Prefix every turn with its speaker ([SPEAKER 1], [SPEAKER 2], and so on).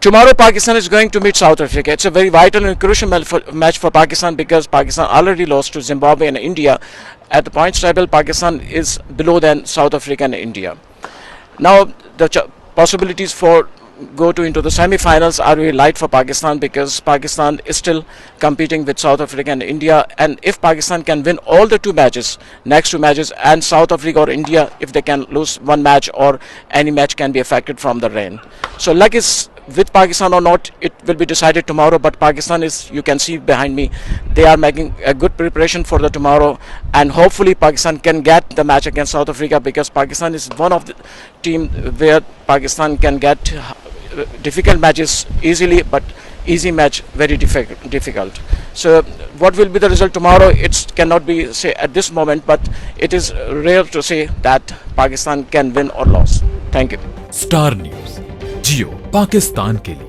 [SPEAKER 1] Tomorrow Pakistan is going to meet South Africa. It's a very vital and crucial match for Pakistan because Pakistan already lost to Zimbabwe and India. At the points table, Pakistan is below than South Africa and India. Now the possibilities for go to into the semi-finals are very light for Pakistan because Pakistan is still competing with South Africa and India, and if Pakistan can win all the next two matches, and South Africa or India, if they can lose one match or any match can be affected from the rain. So luck is with Pakistan or not, it will be decided tomorrow, but Pakistan is, you can see behind me, they are making a good preparation for the tomorrow, and hopefully Pakistan can get the match against South Africa because Pakistan is one of the team where Pakistan can get difficult matches easily, but easy match very difficult. So what will be the result tomorrow, it cannot be say at this moment, but it is rare to say that Pakistan can win or lose. Thank you.
[SPEAKER 2] Star news, Geo Pakistan के लिए।